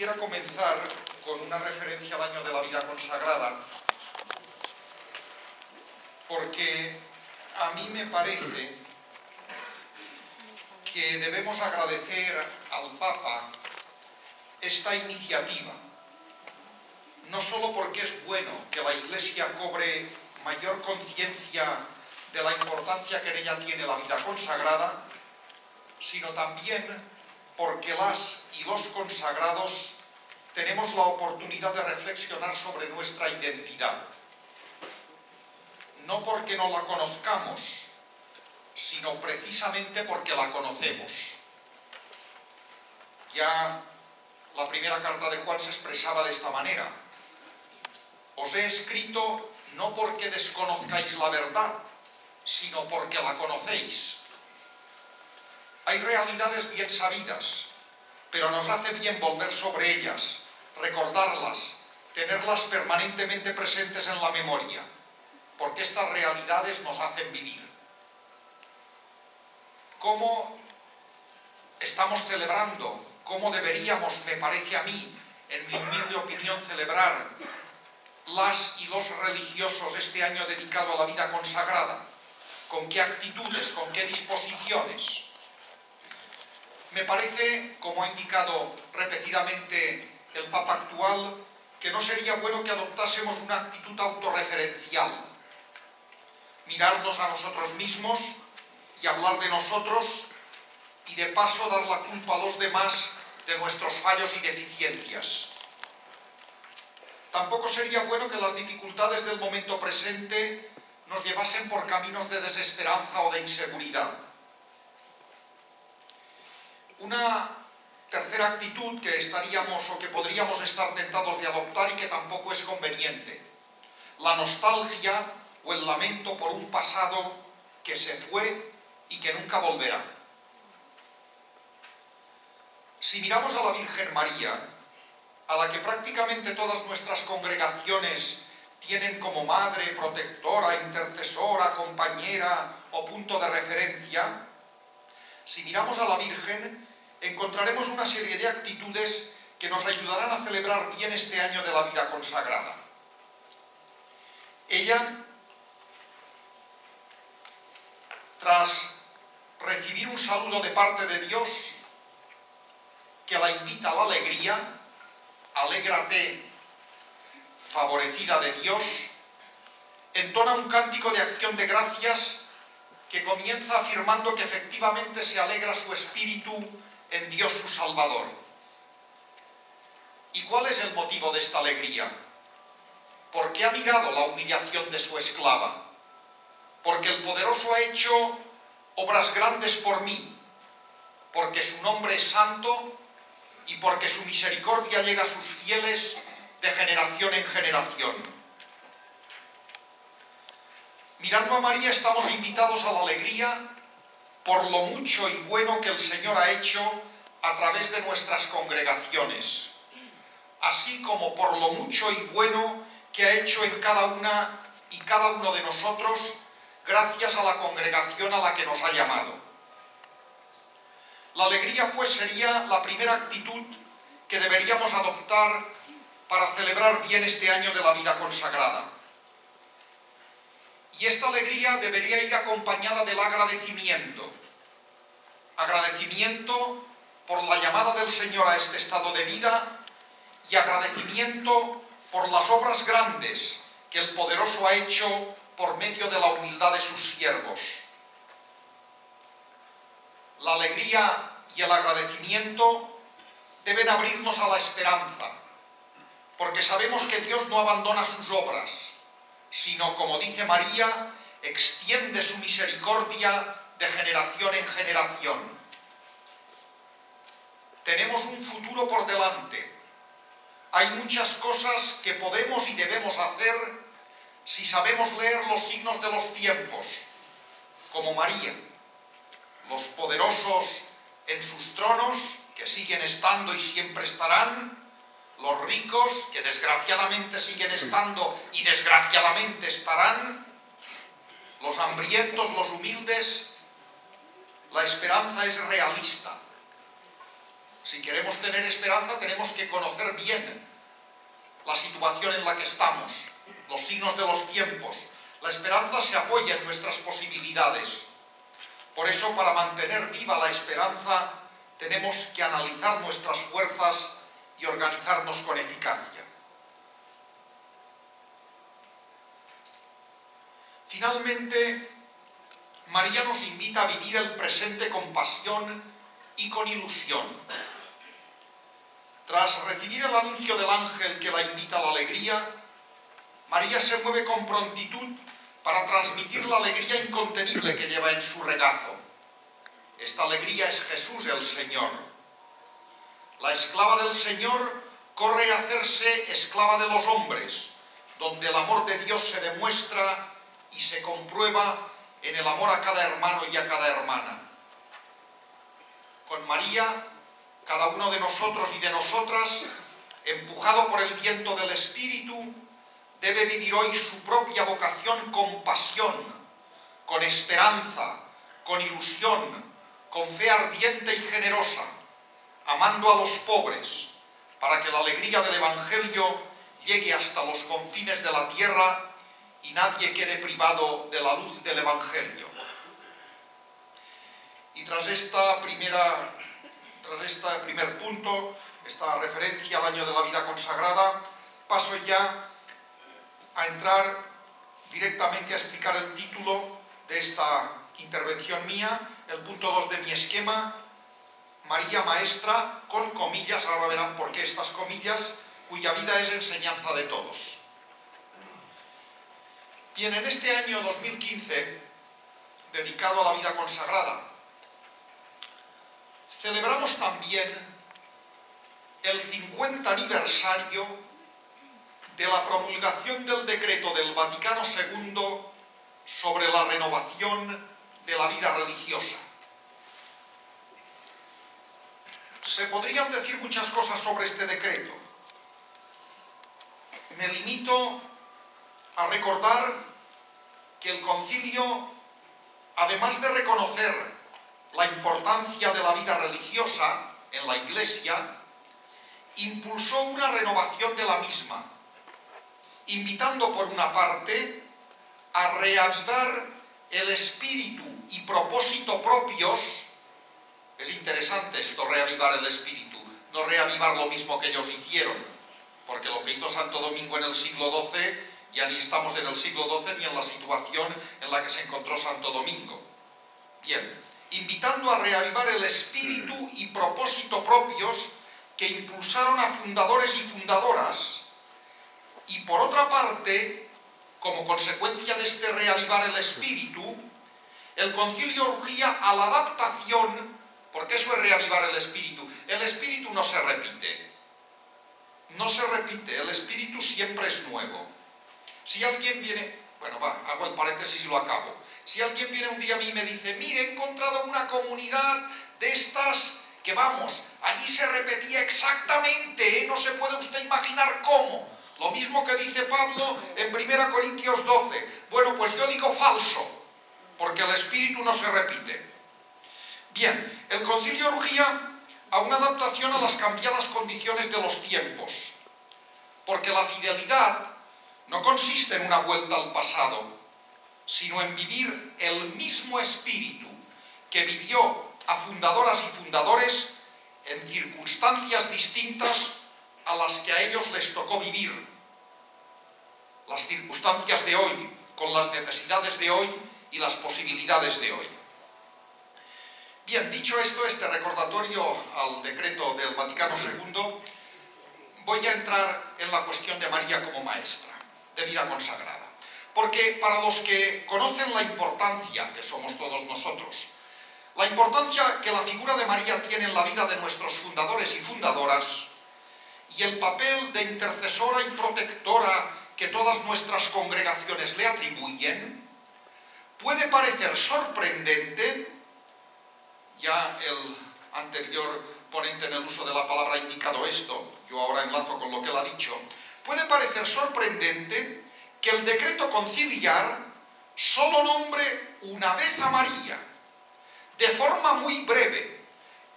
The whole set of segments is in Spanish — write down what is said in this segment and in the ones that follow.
Quisiera comenzar con una referencia al año de la vida consagrada, porque a mí me parece que debemos agradecer al Papa esta iniciativa, no solo porque es bueno que la Iglesia cobre mayor conciencia de la importancia que en ella tiene la vida consagrada, sino también porque las y los consagrados tenemos la oportunidad de reflexionar sobre nuestra identidad. No porque no la conozcamos, sino precisamente porque la conocemos. Ya la primera carta de Juan se expresaba de esta manera: os he escrito no porque desconozcáis la verdad, sino porque la conocéis. Hay realidades bien sabidas, pero nos hace bien volver sobre ellas, recordarlas, tenerlas permanentemente presentes en la memoria, porque estas realidades nos hacen vivir. ¿Cómo estamos celebrando? ¿Cómo deberíamos, me parece a mí, en mi humilde opinión, celebrar las y los religiosos este año dedicado a la vida consagrada? ¿Con qué actitudes? ¿Con qué disposiciones? Me parece, como ha indicado repetidamente el Papa actual, que no sería bueno que adoptásemos una actitud autorreferencial, mirarnos a nosotros mismos y hablar de nosotros, y de paso dar la culpa a los demás de nuestros fallos y deficiencias. Tampoco sería bueno que las dificultades del momento presente nos llevasen por caminos de desesperanza o de inseguridad. Una tercera actitud que estaríamos o que podríamos estar tentados de adoptar y que tampoco es conveniente: la nostalgia o el lamento por un pasado que se fue y que nunca volverá. Si miramos a la Virgen María, a la que prácticamente todas nuestras congregaciones tienen como madre, protectora, intercesora, compañera o punto de referencia, si miramos a la Virgen, encontraremos una serie de actitudes que nos ayudarán a celebrar bien este año de la vida consagrada. Ella, tras recibir un saludo de parte de Dios que la invita a la alegría: alégrate, favorecida de Dios, entona un cántico de acción de gracias que comienza afirmando que efectivamente se alegra su espíritu en Dios su Salvador. ¿Y cuál es el motivo de esta alegría? Porque ha mirado la humillación de su esclava, porque el Poderoso ha hecho obras grandes por mí, porque su nombre es santo y porque su misericordia llega a sus fieles de generación en generación. Mirando a María estamos invitados a la alegría por lo mucho y bueno que el Señor ha hecho a través de nuestras congregaciones, así como por lo mucho y bueno que ha hecho en cada una y cada uno de nosotros gracias a la congregación a la que nos ha llamado. La alegría, pues, sería la primera actitud que deberíamos adoptar para celebrar bien este año de la vida consagrada. Y esta alegría debería ir acompañada del agradecimiento. Agradecimiento por la llamada del Señor a este estado de vida y agradecimiento por las obras grandes que el Poderoso ha hecho por medio de la humildad de sus siervos. La alegría y el agradecimiento deben abrirnos a la esperanza, porque sabemos que Dios no abandona sus obras, sino, como dice María, extiende su misericordia de generación en generación. Tenemos un futuro por delante. Hay muchas cosas que podemos y debemos hacer si sabemos leer los signos de los tiempos, como María. Los poderosos en sus tronos, que siguen estando y siempre estarán; los ricos, que desgraciadamente siguen estando y desgraciadamente estarán; los hambrientos, los humildes. La esperanza es realista. Si queremos tener esperanza, tenemos que conocer bien la situación en la que estamos, los signos de los tiempos. La esperanza se apoya en nuestras posibilidades. Por eso, para mantener viva la esperanza, tenemos que analizar nuestras fuerzas y organizarnos con eficacia. Finalmente, María nos invita a vivir el presente con pasión y con ilusión. Tras recibir el anuncio del ángel que la invita a la alegría, María se mueve con prontitud para transmitir la alegría incontenible que lleva en su regazo. Esta alegría es Jesús el Señor. La esclava del Señor corre a hacerse esclava de los hombres, donde el amor de Dios se demuestra y se comprueba en el amor a cada hermano y a cada hermana. Con María, cada uno de nosotros y de nosotras, empujado por el viento del Espíritu, debe vivir hoy su propia vocación con pasión, con esperanza, con ilusión, con fe ardiente y generosa, amando a los pobres, para que la alegría del Evangelio llegue hasta los confines de la tierra y nadie quede privado de la luz del Evangelio. Y tras este primer punto, esta referencia al año de la vida consagrada, paso ya a entrar directamente a explicar el título de esta intervención mía, el punto 2 de mi esquema, María Maestra, con comillas, ahora verán por qué estas comillas, cuya vida es enseñanza de todos. Bien, en este año 2015, dedicado a la vida consagrada, celebramos también el 50 aniversario de la promulgación del decreto del Vaticano II sobre la renovación de la vida religiosa. Se podrían decir muchas cosas sobre este decreto. Me limito a recordar que el concilio, además de reconocer la importancia de la vida religiosa en la Iglesia, impulsó una renovación de la misma, invitando por una parte a reavivar el espíritu y propósito propios. Es interesante esto, reavivar el espíritu, no reavivar lo mismo que ellos hicieron, porque lo que hizo Santo Domingo en el siglo XII, ya ni estamos en el siglo XII ni en la situación en la que se encontró Santo Domingo. Bien, invitando a reavivar el espíritu y propósito propios que impulsaron a fundadores y fundadoras, y por otra parte, como consecuencia de este reavivar el espíritu, el concilio urgía a la adaptación, porque eso es reavivar el espíritu. El espíritu no se repite, el espíritu siempre es nuevo. Si alguien viene, hago el paréntesis y lo acabo. Si alguien viene un día a mí y me dice, mire, he encontrado una comunidad de estas que allí se repetía exactamente, no se puede usted imaginar cómo. Lo mismo que dice Pablo en 1 Corintios 12. Bueno, pues yo digo falso, porque el espíritu no se repite. Bien, el concilio urgía a una adaptación a las cambiadas condiciones de los tiempos, porque la fidelidad no consiste en una vuelta al pasado, sino en vivir el mismo espíritu que vivió a fundadoras y fundadores en circunstancias distintas a las que a ellos les tocó vivir. Las circunstancias de hoy, con las necesidades de hoy y las posibilidades de hoy. Bien, dicho esto, este recordatorio al decreto del Vaticano II, voy a entrar en la cuestión de María como maestra de vida consagrada. Porque para los que conocen la importancia, que somos todos nosotros, la importancia que la figura de María tiene en la vida de nuestros fundadores y fundadoras, y el papel de intercesora y protectora que todas nuestras congregaciones le atribuyen, puede parecer sorprendente. Ya el anterior ponente en el uso de la palabra ha indicado esto, yo ahora enlazo con lo que él ha dicho. Puede parecer sorprendente que el decreto conciliar solo nombre una vez a María, de forma muy breve,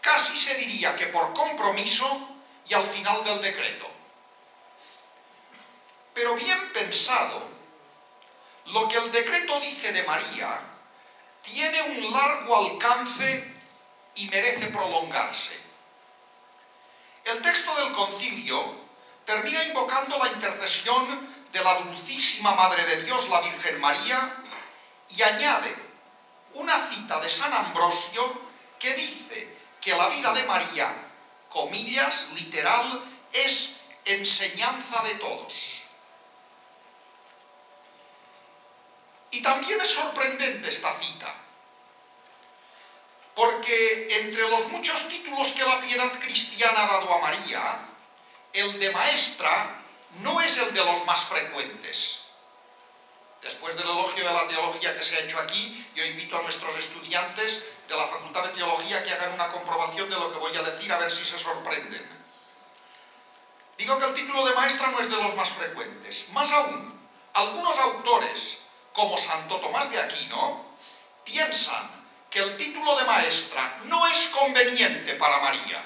casi se diría que por compromiso y al final del decreto. Pero bien pensado, lo que el decreto dice de María tiene un largo alcance y merece prolongarse. El texto del concilio termina invocando la intercesión de la Dulcísima Madre de Dios, la Virgen María, y añade una cita de San Ambrosio que dice que la vida de María, comillas, literal, es enseñanza de todos. Y también es sorprendente esta cita, porque entre los muchos títulos que la piedad cristiana ha dado a María, el de maestra no es el de los más frecuentes. Después del elogio de la teología que se ha hecho aquí, yo invito a nuestros estudiantes de la Facultad de Teología que hagan una comprobación de lo que voy a decir, a ver si se sorprenden. Digo que el título de maestra no es de los más frecuentes. Más aún, algunos autores, como Santo Tomás de Aquino, piensan que el título de maestra no es conveniente para María.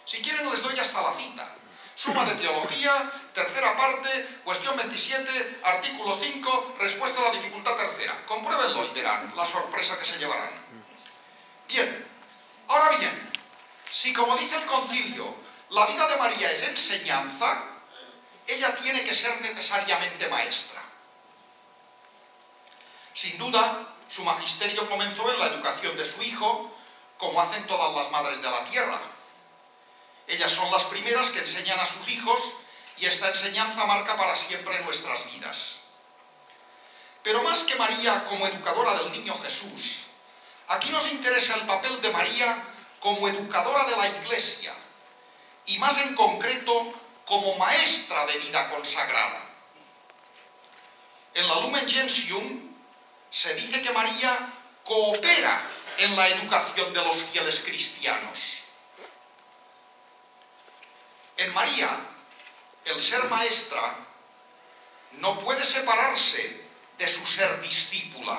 Si quieren les doy hasta la cita. Suma de Teología, tercera parte, cuestión 27, artículo 5, respuesta a la dificultad tercera. Compruébenlo y verán la sorpresa que se llevarán. Bien, ahora bien, si como dice el concilio, la vida de María es enseñanza, ella tiene que ser necesariamente maestra. Sin duda, su magisterio comenzó en la educación de su hijo, como hacen todas las madres de la tierra. Ellas son las primeras que enseñan a sus hijos y esta enseñanza marca para siempre nuestras vidas. Pero más que María como educadora del niño Jesús, aquí nos interesa el papel de María como educadora de la Iglesia y más en concreto como maestra de vida consagrada. En la Lumen Gentium se dice que María coopera en la educación de los fieles cristianos. En María, el ser maestra no puede separarse de su ser discípula,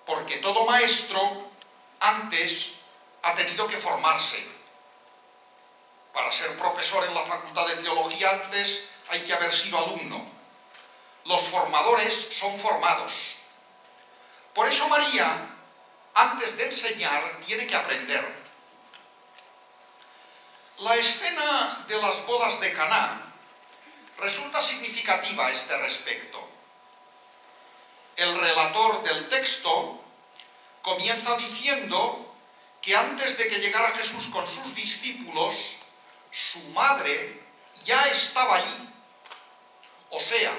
porque todo maestro antes ha tenido que formarse. Para ser profesor en la Facultad de Teología antes hay que haber sido alumno. Los formadores son formados. Por eso María, antes de enseñar, tiene que aprender. La escena de las bodas de Caná resulta significativa a este respecto. El relator del texto comienza diciendo que antes de que llegara Jesús con sus discípulos, su madre ya estaba allí. O sea,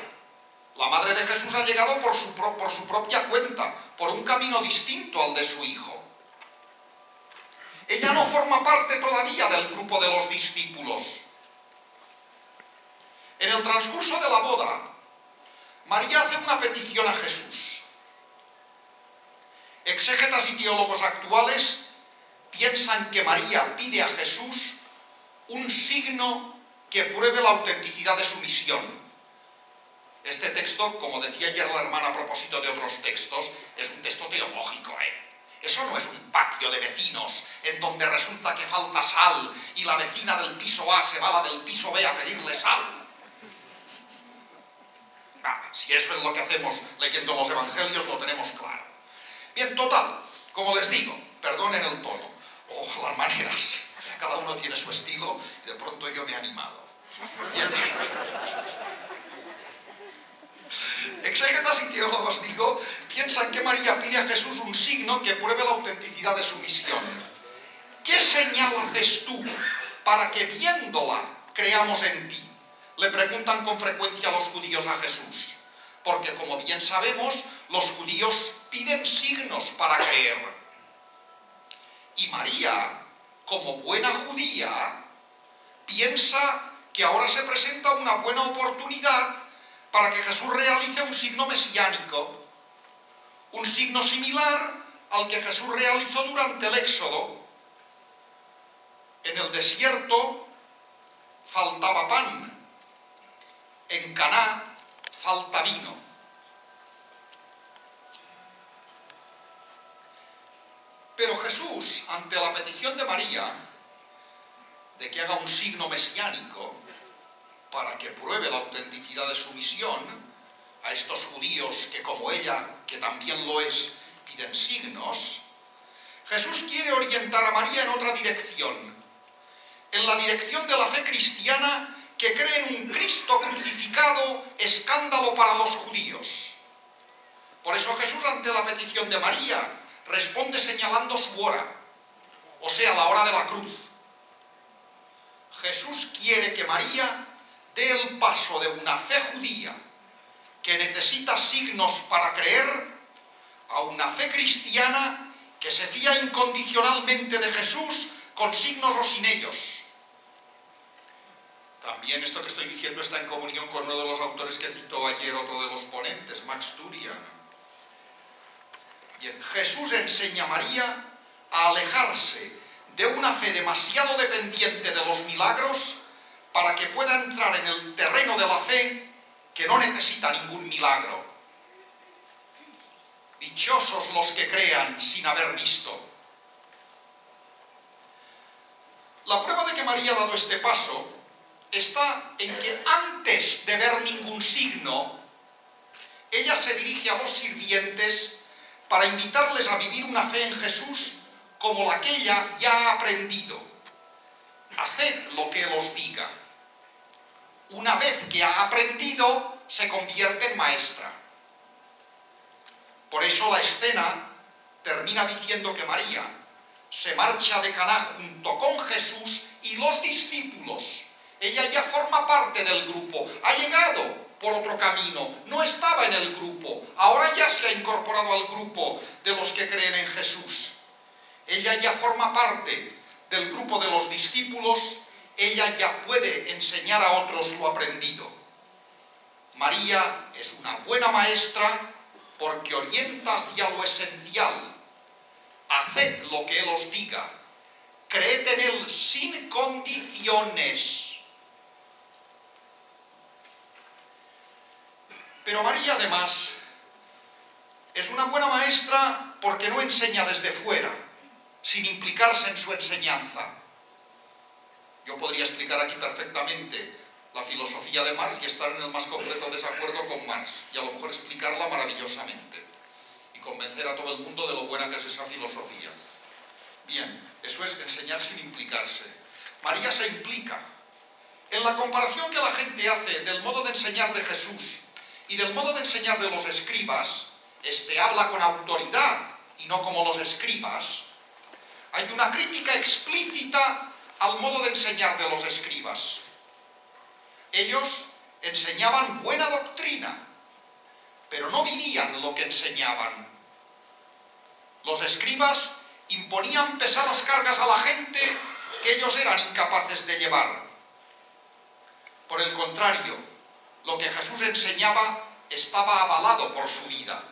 la madre de Jesús ha llegado por su propia cuenta, por un camino distinto al de su hijo. Ella no forma parte todavía del grupo de los discípulos. En el transcurso de la boda, María hace una petición a Jesús. Exégetas y teólogos actuales piensan que María pide a Jesús un signo que pruebe la autenticidad de su misión. Este texto, como decía ayer la hermana a propósito de otros textos, es un texto teológico, Eso no es un patio de vecinos en donde resulta que falta sal y la vecina del piso A se va a la del piso B a pedirle sal. Si eso es lo que hacemos leyendo los evangelios, lo tenemos claro. Bien, total, como les digo, perdonen el tono, o las maneras, cada uno tiene su estilo y de pronto yo me he animado. Bien. Exégetas y teólogos, digo, piensan que María pide a Jesús un signo que pruebe la autenticidad de su misión. ¿Qué señal haces tú para que viéndola creamos en ti? Le preguntan con frecuencia los judíos a Jesús. Porque, como bien sabemos, los judíos piden signos para creer. Y María, como buena judía, piensa que ahora se presenta una buena oportunidad para que Jesús realice un signo mesiánico, un signo similar al que Jesús realizó durante el Éxodo. En el desierto faltaba pan, en Caná falta vino. Pero Jesús, ante la petición de María de que haga un signo mesiánico para que pruebe la autenticidad de su misión, a estos judíos que como ella, que también lo es, piden signos, Jesús quiere orientar a María en otra dirección, en la dirección de la fe cristiana que cree en un Cristo crucificado, escándalo para los judíos. Por eso Jesús, ante la petición de María, responde señalando su hora, o sea, la hora de la cruz. Jesús quiere que María dé el paso de una fe judía que necesita signos para creer a una fe cristiana que se fía incondicionalmente de Jesús con signos o sin ellos. También esto que estoy diciendo está en comunión con uno de los autores que citó ayer otro de los ponentes, Max Turian. Bien, Jesús enseña a María a alejarse de una fe demasiado dependiente de los milagros para que pueda entrar en el terreno de la fe que no necesita ningún milagro. Dichosos los que crean sin haber visto. La prueba de que María ha dado este paso está en que antes de ver ningún signo, ella se dirige a los sirvientes para invitarles a vivir una fe en Jesús como la que ella ya ha aprendido. Haced lo que Él os diga. Una vez que ha aprendido, se convierte en maestra. Por eso la escena termina diciendo que María se marcha de Caná junto con Jesús y los discípulos. Ella ya forma parte del grupo, ha llegado por otro camino, no estaba en el grupo, ahora ya se ha incorporado al grupo de los que creen en Jesús. Ella ya forma parte del grupo de los discípulos, ella ya puede enseñar a otros lo aprendido. María es una buena maestra porque orienta hacia lo esencial. Haced lo que Él os diga, creed en Él sin condiciones. Pero María además es una buena maestra porque no enseña desde fuera, sin implicarse en su enseñanza. Yo podría explicar aquí perfectamente la filosofía de Marx y estar en el más completo desacuerdo con Marx, y a lo mejor explicarla maravillosamente y convencer a todo el mundo de lo buena que es esa filosofía. Bien, eso es enseñar sin implicarse. María se implica. En la comparación que la gente hace del modo de enseñar de Jesús y del modo de enseñar de los escribas, este habla con autoridad y no como los escribas, hay una crítica explícita al modo de enseñar de los escribas. Ellos enseñaban buena doctrina, pero no vivían lo que enseñaban. Los escribas imponían pesadas cargas a la gente que ellos eran incapaces de llevar. Por el contrario, lo que Jesús enseñaba estaba avalado por su vida.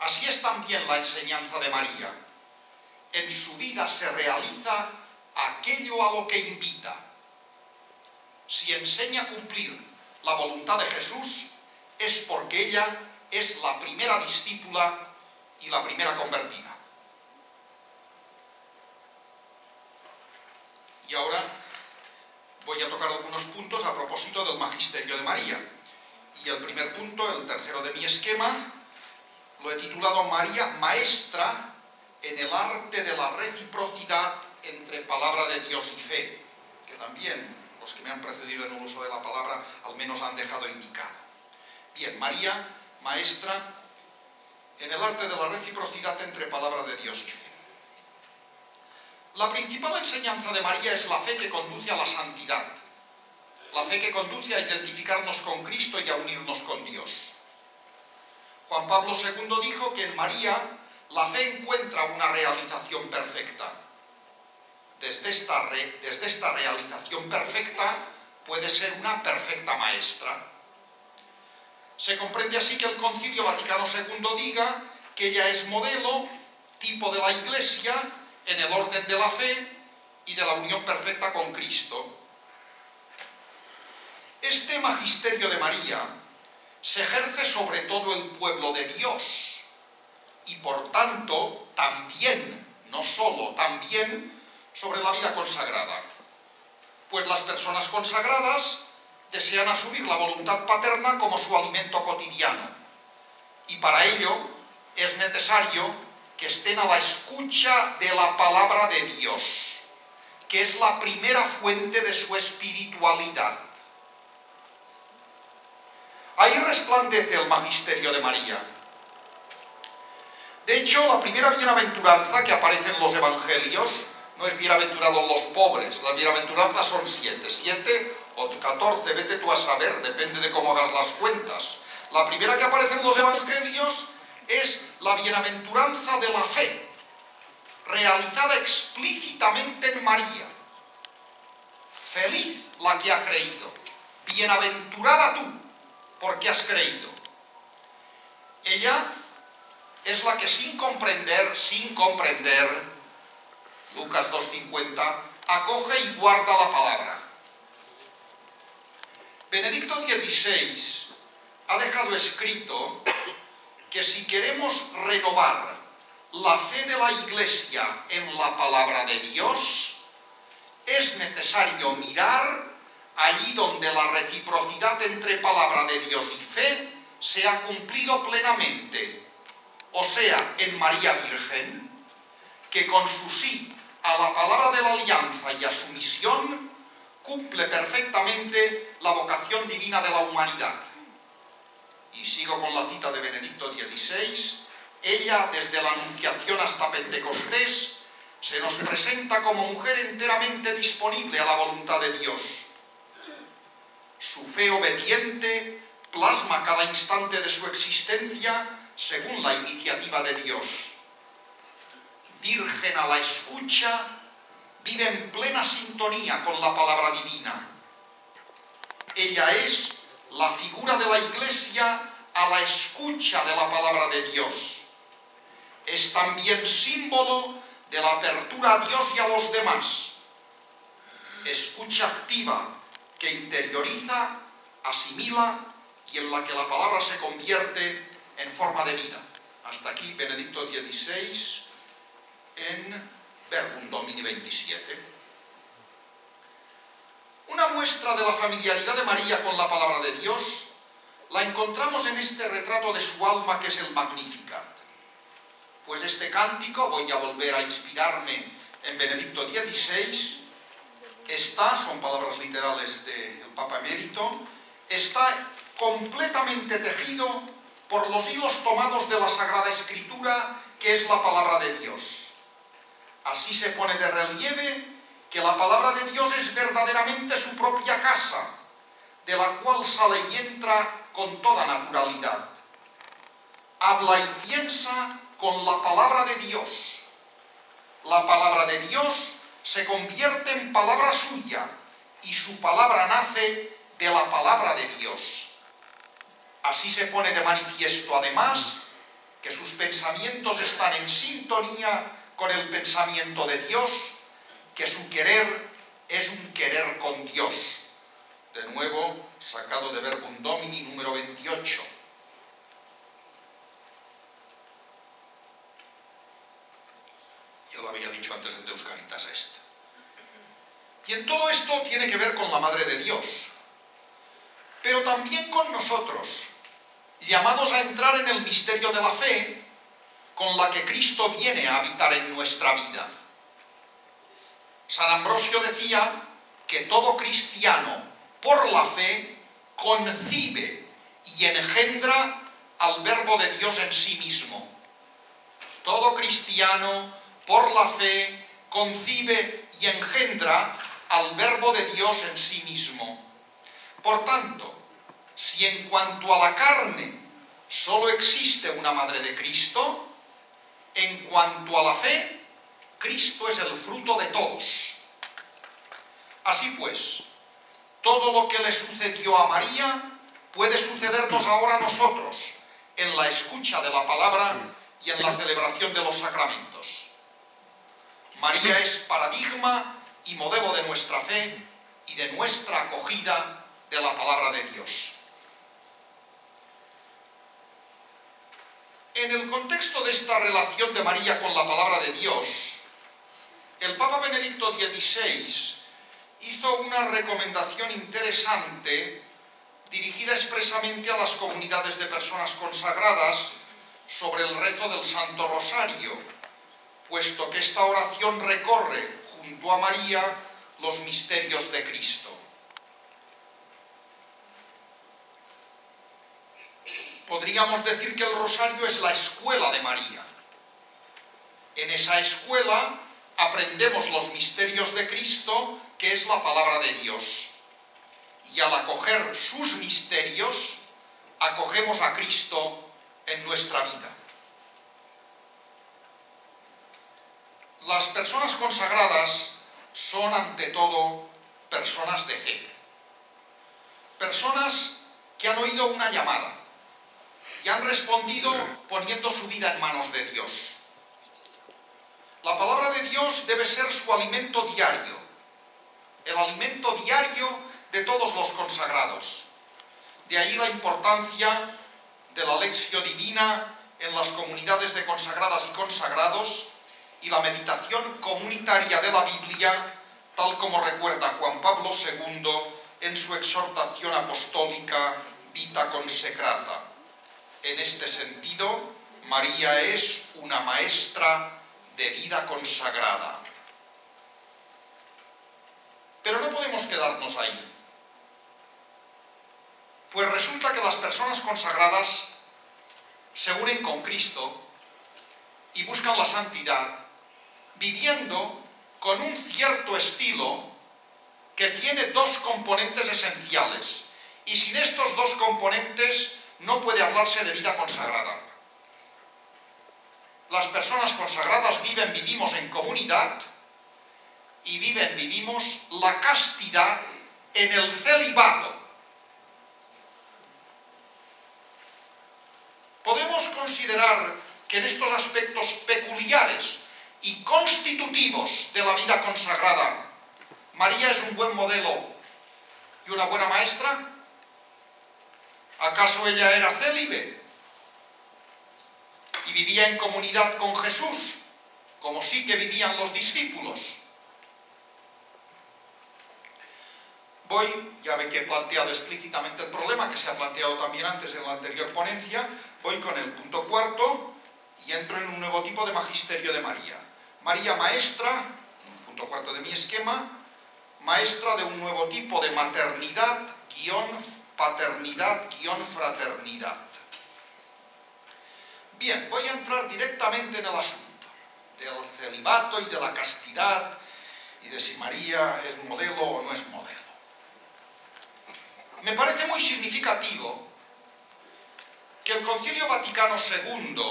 Así es también la enseñanza de María. En su vida se realiza aquello a lo que invita. Si enseña a cumplir la voluntad de Jesús, es porque ella es la primera discípula y la primera convertida. Y ahora voy a tocar algunos puntos a propósito del magisterio de María. Y el primer punto, el tercero de mi esquema, lo he titulado María, maestra en el arte de la reciprocidad entre palabra de Dios y fe, que también los que me han precedido en el uso de la palabra al menos han dejado indicado. Bien, María, maestra en el arte de la reciprocidad entre palabra de Dios y fe. La principal enseñanza de María es la fe que conduce a la santidad, la fe que conduce a identificarnos con Cristo y a unirnos con Dios. Juan Pablo II dijo que en María la fe encuentra una realización perfecta. Desde esta realización perfecta puede ser una perfecta maestra. Se comprende así que el Concilio Vaticano II diga que ella es modelo, tipo de la Iglesia, en el orden de la fe y de la unión perfecta con Cristo. Este magisterio de María se ejerce sobre todo el pueblo de Dios y por tanto también, no solo, también sobre la vida consagrada. Pues las personas consagradas desean asumir la voluntad paterna como su alimento cotidiano y para ello es necesario que estén a la escucha de la palabra de Dios, que es la primera fuente de su espiritualidad. Ahí resplandece el magisterio de María. De hecho, la primera bienaventuranza que aparece en los evangelios no es bienaventurados los pobres, las bienaventuranzas son 7 o 14, vete tú a saber, depende de cómo hagas las cuentas. La primera que aparece en los evangelios es la bienaventuranza de la fe, realizada explícitamente en María. Feliz la que ha creído, bienaventurada tú, porque has creído. Ella es la que sin comprender, Lucas 2:50, acoge y guarda la palabra. Benedicto XVI ha dejado escrito que si queremos renovar la fe de la Iglesia en la palabra de Dios, es necesario mirar allí donde la reciprocidad entre palabra de Dios y fe se ha cumplido plenamente, o sea, en María Virgen, que con su sí a la palabra de la alianza y a su misión cumple perfectamente la vocación divina de la humanidad. Y sigo con la cita de Benedicto XVI, ella desde la Anunciación hasta Pentecostés se nos presenta como mujer enteramente disponible a la voluntad de Dios. Su fe obediente plasma cada instante de su existencia según la iniciativa de Dios. Virgen a la escucha, vive en plena sintonía con la palabra divina. Ella es la figura de la Iglesia a la escucha de la palabra de Dios. Es también símbolo de la apertura a Dios y a los demás. Escucha activa que interioriza, asimila y en la que la palabra se convierte en forma de vida. Hasta aquí Benedicto XVI en Verbum Domini 27. Una muestra de la familiaridad de María con la palabra de Dios la encontramos en este retrato de su alma que es el Magnificat. Pues este cántico, voy a volver a inspirarme en Benedicto XVI, son palabras literales del Papa Emérito, está completamente tejido por los hilos tomados de la Sagrada Escritura, que es la palabra de Dios. Así se pone de relieve que la palabra de Dios es verdaderamente su propia casa, de la cual sale y entra con toda naturalidad. Habla y piensa con la palabra de Dios. La palabra de Dios se convierte en palabra suya y su palabra nace de la palabra de Dios. Así se pone de manifiesto, además, que sus pensamientos están en sintonía con el pensamiento de Dios, que su querer es un querer con Dios. De nuevo, sacado de Verbum Domini número 28. Ya lo había dicho antes en Deus Caritas Est. Y en todo esto tiene que ver con la Madre de Dios, pero también con nosotros, llamados a entrar en el misterio de la fe, con la que Cristo viene a habitar en nuestra vida. San Ambrosio decía que todo cristiano, por la fe, concibe y engendra al Verbo de Dios en sí mismo. Todo cristiano, por la fe, concibe y engendra al Verbo de Dios en sí mismo. Por tanto, si en cuanto a la carne solo existe una Madre de Cristo, en cuanto a la fe, Cristo es el fruto de todos. Así pues, todo lo que le sucedió a María puede sucedernos ahora a nosotros, en la escucha de la palabra y en la celebración de los sacramentos. María es paradigma y modelo de nuestra fe y de nuestra acogida de la palabra de Dios. En el contexto de esta relación de María con la palabra de Dios, el Papa Benedicto XVI hizo una recomendación interesante dirigida expresamente a las comunidades de personas consagradas sobre el rezo del Santo Rosario, puesto que esta oración recorre junto a María los misterios de Cristo. Podríamos decir que el rosario es la escuela de María. En esa escuela aprendemos los misterios de Cristo, que es la palabra de Dios. Y al acoger sus misterios, acogemos a Cristo en nuestra vida. Las personas consagradas son ante todo personas de fe. Personas que han oído una llamada y han respondido poniendo su vida en manos de Dios. La palabra de Dios debe ser su alimento diario, el alimento diario de todos los consagrados. De ahí la importancia de la lección divina en las comunidades de consagradas y consagrados y la meditación comunitaria de la Biblia, tal como recuerda Juan Pablo II en su exhortación apostólica Vita Consecrata. En este sentido, María es una maestra de vida consagrada. Pero no podemos quedarnos ahí. Pues resulta que las personas consagradas se unen con Cristo y buscan la santidad, viviendo con un cierto estilo que tiene dos componentes esenciales. Y sin estos dos componentes no puede hablarse de vida consagrada. Las personas consagradas vivimos en comunidad y vivimos la castidad en el celibato. Podemos considerar que en estos aspectos peculiares y constitutivos de la vida consagrada, María es un buen modelo y una buena maestra. ¿Acaso ella era célibe y vivía en comunidad con Jesús, como sí que vivían los discípulos? Ya ve que he planteado explícitamente el problema, que se ha planteado también antes en la anterior ponencia. Voy con el punto cuarto y entro en un nuevo tipo de magisterio de María. María maestra, punto cuarto de mi esquema, maestra de un nuevo tipo de maternidad, paternidad, fraternidad. Bien, voy a entrar directamente en el asunto del celibato y de la castidad y de si María es modelo o no es modelo. Me parece muy significativo que el Concilio Vaticano II,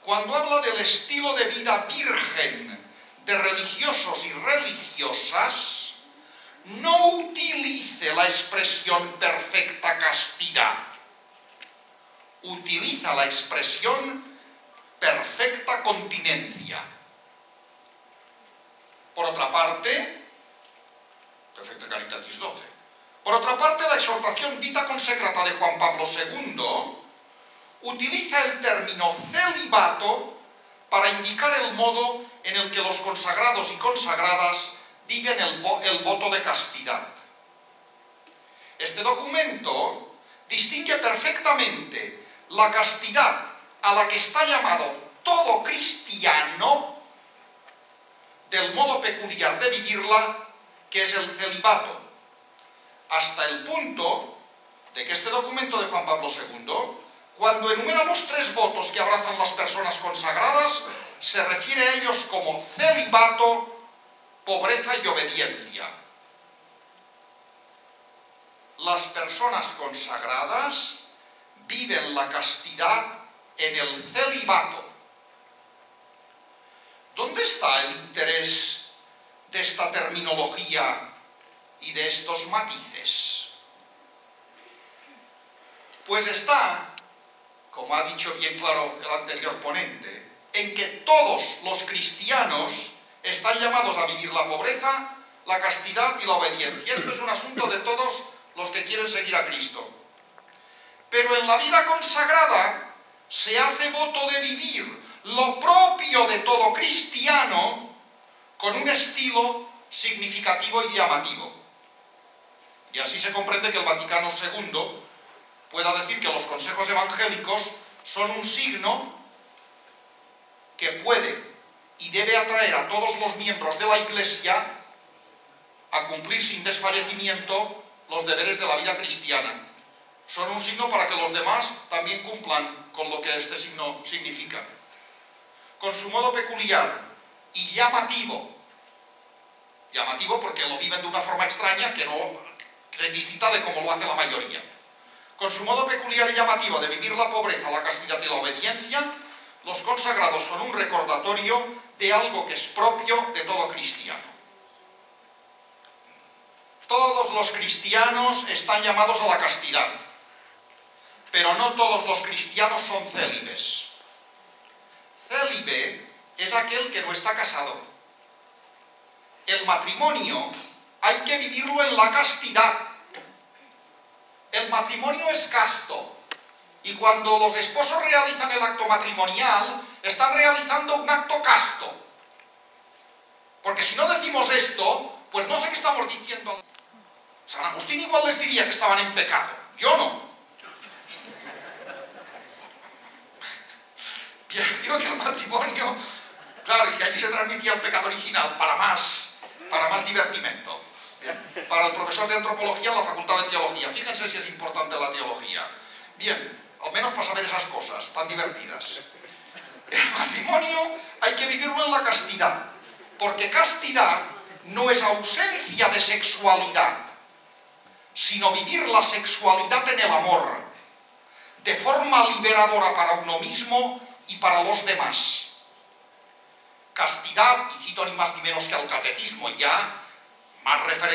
cuando habla del estilo de vida virgen de religiosos y religiosas, no utilice la expresión perfecta castidad, utiliza la expresión perfecta continencia. Por otra parte, perfecta caritatis 12. Por otra parte, la exhortación Vita Consecrata de Juan Pablo II utiliza el término celibato para indicar el modo en el que los consagrados y consagradas viven el voto de castidad. Este documento distingue perfectamente la castidad a la que está llamado todo cristiano del modo peculiar de vivirla, que es el celibato, hasta el punto de que este documento de Juan Pablo II, cuando enumera los 3 votos que abrazan las personas consagradas, se refiere a ellos como celibato, pobreza y obediencia. Las personas consagradas viven la castidad en el celibato. ¿Dónde está el interés de esta terminología y de estos matices? Pues está, como ha dicho bien claro el anterior ponente, en que todos los cristianos están llamados a vivir la pobreza, la castidad y la obediencia. Esto es un asunto de todos los que quieren seguir a Cristo. Pero en la vida consagrada se hace voto de vivir lo propio de todo cristiano con un estilo significativo y llamativo. Y así se comprende que el Vaticano II pueda decir que los consejos evangélicos son un signo que puede y debe atraer a todos los miembros de la Iglesia a cumplir sin desfallecimiento los deberes de la vida cristiana. Son un signo para que los demás también cumplan con lo que este signo significa. Con su modo peculiar y llamativo porque lo viven de una forma extraña que es distinta de como lo hace la mayoría. Con su modo peculiar y llamativo de vivir la pobreza, la castidad y la obediencia, los consagrados son un recordatorio de algo que es propio de todo cristiano. Todos los cristianos están llamados a la castidad, pero no todos los cristianos son célibes. Célibe es aquel que no está casado. El matrimonio hay que vivirlo en la castidad. El matrimonio es casto, y cuando los esposos realizan el acto matrimonial, están realizando un acto casto. Porque si no decimos esto, pues no sé qué estamos diciendo. San Agustín igual les diría que estaban en pecado. Yo no. Bien, digo que el matrimonio, claro, y que allí se transmitía el pecado original para más divertimento. Bien, para el profesor de antropología en la facultad de teología. Fíjense si es importante la teología. Bien, al menos para saber esas cosas tan divertidas. El matrimonio hay que vivirlo en la castidad, porque castidad no es ausencia de sexualidad, sino vivir la sexualidad en el amor, de forma liberadora para uno mismo y para los demás. Castidad, y cito ni más ni menos que al catecismo ya, más referencia